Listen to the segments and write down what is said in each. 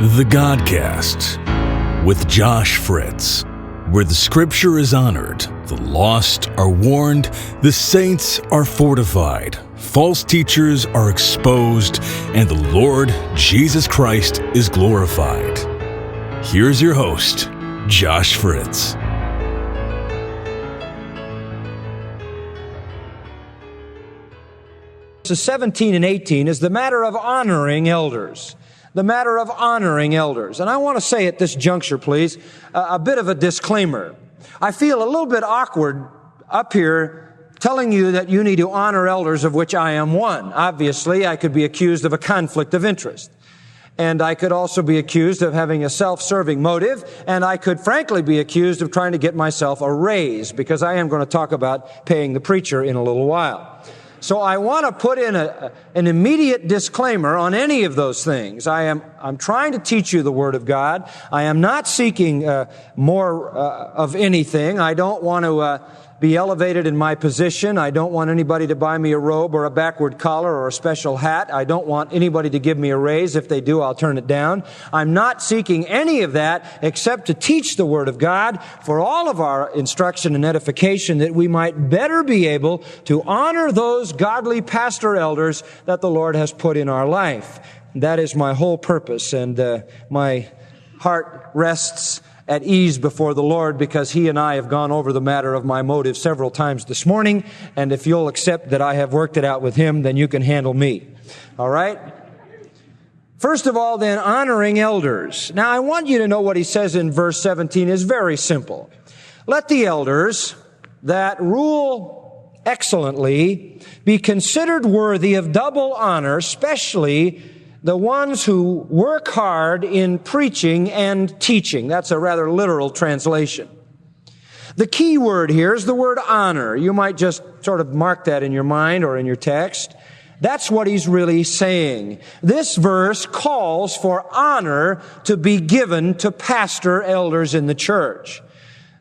The Godcast with Josh Fritz, where the Scripture is honored, the lost are warned, the saints are fortified, false teachers are exposed, and the Lord Jesus Christ is glorified. Here's your host, Josh Fritz. Verses 17 and 18 is the matter of honoring elders. The matter of honoring elders. And I want to say at this juncture, please, a bit of a disclaimer. I feel a little bit awkward up here telling you that you need to honor elders, of which I am one. Obviously, I could be accused of a conflict of interest. And I could also be accused of having a self-serving motive. And I could frankly be accused of trying to get myself a raise, because I am going to talk about paying the preacher in a little while. So I want to put in an immediate disclaimer on any of those things. I'm trying to teach you the Word of God. I am not seeking more of anything. I don't want to be elevated in my position. I don't want anybody to buy me a robe or a backward collar or a special hat. I don't want anybody to give me a raise. If they do, I'll turn it down. I'm not seeking any of that except to teach the Word of God for all of our instruction and edification, that we might better be able to honor those godly pastor elders that the Lord has put in our life. That is my whole purpose, and my heart rests at ease before the Lord, because He and I have gone over the matter of my motive several times this morning, and if you'll accept that I have worked it out with Him, then you can handle me. All right? First of all, then, honoring elders. Now, I want you to know what he says in verse 17 is very simple. Let the elders that rule excellently be considered worthy of double honor, especially the ones who work hard in preaching and teaching. That's a rather literal translation. The key word here is the word honor. You might just sort of mark that in your mind or in your text. That's what he's really saying. This verse calls for honor to be given to pastor elders in the church.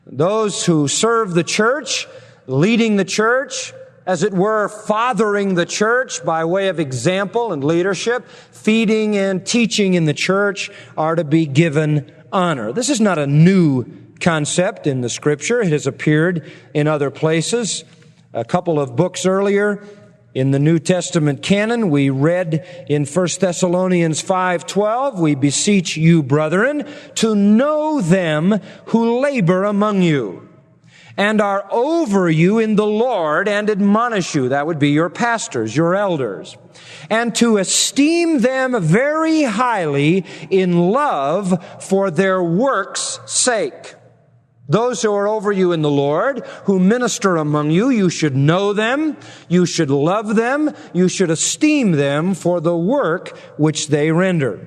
Those who serve the church, leading the church, as it were, fathering the church by way of example and leadership, feeding and teaching in the church, are to be given honor. This is not a new concept in the Scripture. It has appeared in other places. A couple of books earlier in the New Testament canon, we read in 1 Thessalonians 5:12, "We beseech you, brethren, to know them who labor among you and are over you in the Lord and admonish you." That would be your pastors, your elders. "And to esteem them very highly in love for their works' sake." Those who are over you in the Lord, who minister among you, you should know them, you should love them, you should esteem them for the work which they render.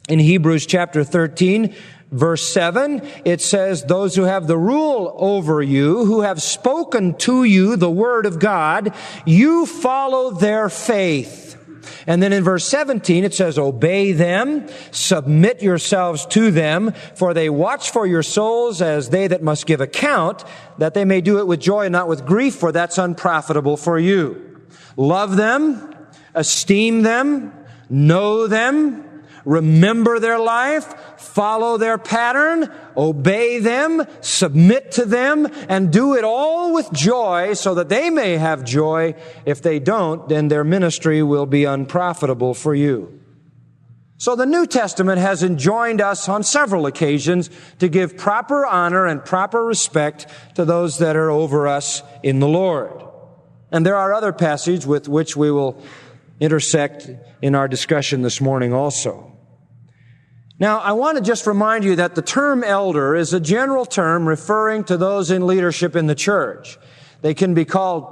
In Hebrews chapter 13, Verse 7, it says, "Those who have the rule over you, who have spoken to you the word of God, you follow their faith." And then in verse 17, it says, "Obey them, submit yourselves to them, for they watch for your souls as they that must give account, that they may do it with joy and not with grief, for that's unprofitable for you." Love them, esteem them, know them, remember their life, follow their pattern, obey them, submit to them, and do it all with joy so that they may have joy. If they don't, then their ministry will be unprofitable for you. So the New Testament has enjoined us on several occasions to give proper honor and proper respect to those that are over us in the Lord. And there are other passages with which we will intersect in our discussion this morning also. Now, I want to just remind you that the term elder is a general term referring to those in leadership in the church. They can be called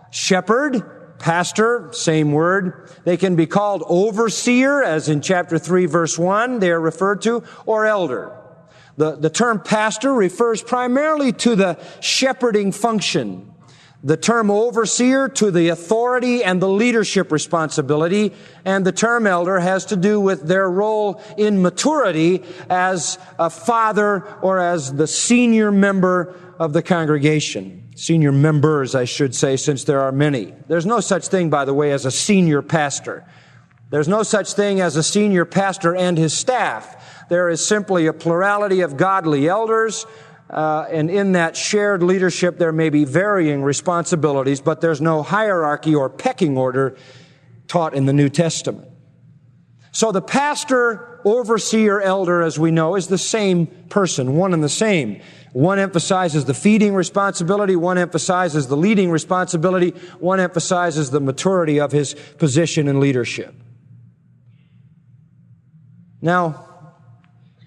shepherd, pastor, same word. They can be called overseer, as in chapter 3, verse 1, they are referred to, or elder. The term pastor refers primarily to the shepherding function. The term overseer to the authority and the leadership responsibility, and the term elder has to do with their role in maturity as a father or as the senior member of the congregation. Senior members, I should say, since there are many. There's no such thing, by the way, as a senior pastor. There's no such thing as a senior pastor and his staff. There is simply a plurality of godly elders, and in that shared leadership there may be varying responsibilities, but there's no hierarchy or pecking order taught in the New Testament. So the pastor, overseer, elder, as we know, is the same person, one and the same. One emphasizes the feeding responsibility, one emphasizes the leading responsibility, one emphasizes the maturity of his position and leadership. Now,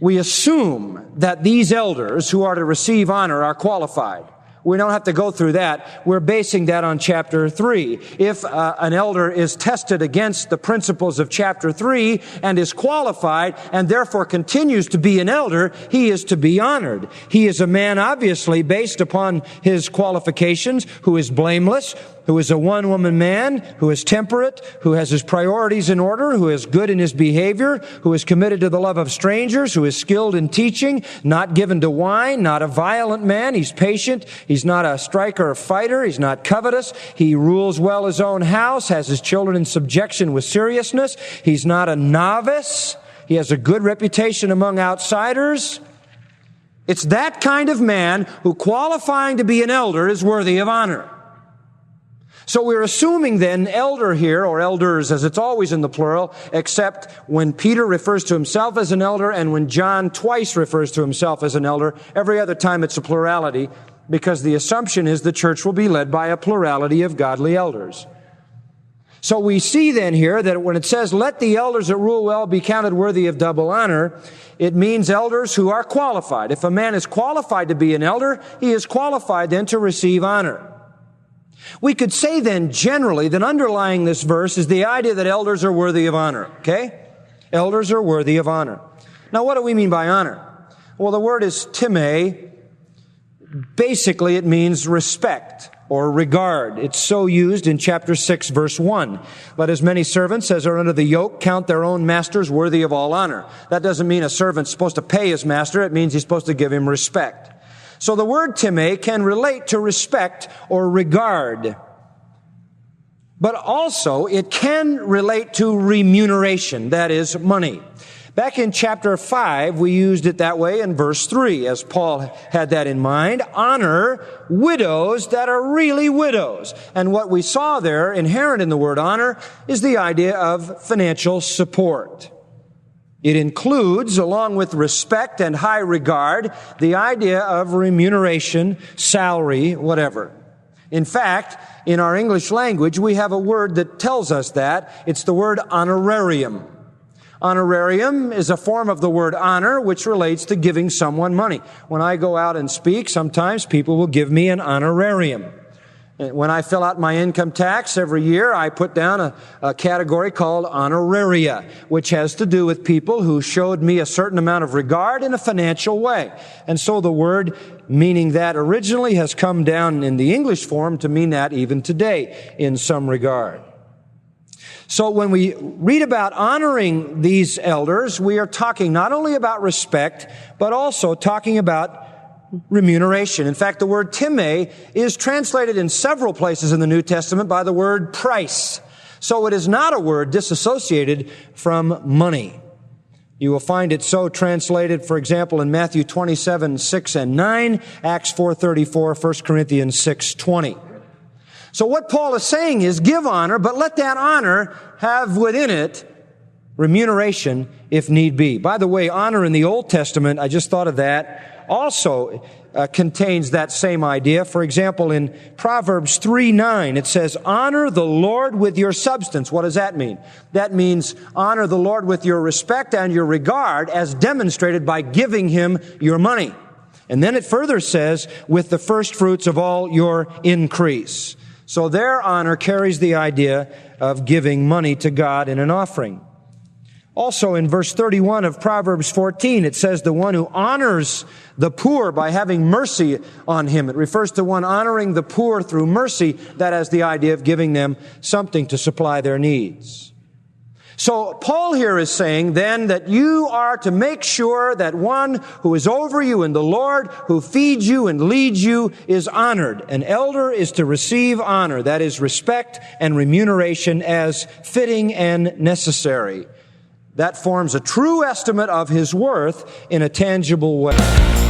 we assume that these elders who are to receive honor are qualified. We don't have to go through that. We're basing that on chapter 3. If an elder is tested against the principles of chapter 3 and is qualified and therefore continues to be an elder, he is to be honored. He is a man, obviously, based upon his qualifications, who is blameless, who is a one-woman man, who is temperate, who has his priorities in order, who is good in his behavior, who is committed to the love of strangers, who is skilled in teaching, not given to wine, not a violent man. He's patient. He's not a striker or fighter. He's not covetous. He rules well his own house, has his children in subjection with seriousness. He's not a novice. He has a good reputation among outsiders. It's that kind of man who, qualifying to be an elder, is worthy of honor. So we're assuming then elder here, or elders as it's always in the plural, except when Peter refers to himself as an elder and when John twice refers to himself as an elder. Every other time it's a plurality, because the assumption is the church will be led by a plurality of godly elders. So we see then here that when it says, let the elders that rule well be counted worthy of double honor, it means elders who are qualified. If a man is qualified to be an elder, he is qualified then to receive honor. We could say then generally that underlying this verse is the idea that elders are worthy of honor, okay? Elders are worthy of honor. Now what do we mean by honor? Well, the word is time. Basically it means respect or regard. It's so used in chapter 6, verse 1. Let as many servants as are under the yoke count their own masters worthy of all honor. That doesn't mean a servant's supposed to pay his master. It means he's supposed to give him respect. So the word time can relate to respect or regard. But also it can relate to remuneration, that is, money. Back in chapter 5, we used it that way in verse 3, as Paul had that in mind. Honor widows that are really widows. And what we saw there, inherent in the word honor, is the idea of financial support. It includes, along with respect and high regard, the idea of remuneration, salary, whatever. In fact, in our English language, we have a word that tells us that. It's the word honorarium. Honorarium is a form of the word honor, which relates to giving someone money. When I go out and speak, sometimes people will give me an honorarium. When I fill out my income tax every year, I put down a category called honoraria, which has to do with people who showed me a certain amount of regard in a financial way. And so the word meaning that originally has come down in the English form to mean that even today in some regard. So when we read about honoring these elders, we are talking not only about respect, but also talking about remuneration. In fact, the word time is translated in several places in the New Testament by the word price. So it is not a word disassociated from money. You will find it so translated, for example, in Matthew 27, 6 and 9, Acts 4:34, 1 Corinthians 6:20. So what Paul is saying is give honor, but let that honor have within it remuneration if need be. By the way, honor in the Old Testament, I just thought of that, also contains that same idea. For example, in Proverbs 3:9, it says, honor the Lord with your substance. What does that mean? That means honor the Lord with your respect and your regard as demonstrated by giving Him your money. And then it further says, with the first fruits of all your increase. So their honor carries the idea of giving money to God in an offering. Also in verse 31 of Proverbs 14, it says the one who honors the poor by having mercy on him. It refers to one honoring the poor through mercy. That has the idea of giving them something to supply their needs. So Paul here is saying then that you are to make sure that one who is over you in the Lord, who feeds you and leads you, is honored. An elder is to receive honor, that is respect and remuneration as fitting and necessary. That forms a true estimate of his worth in a tangible way.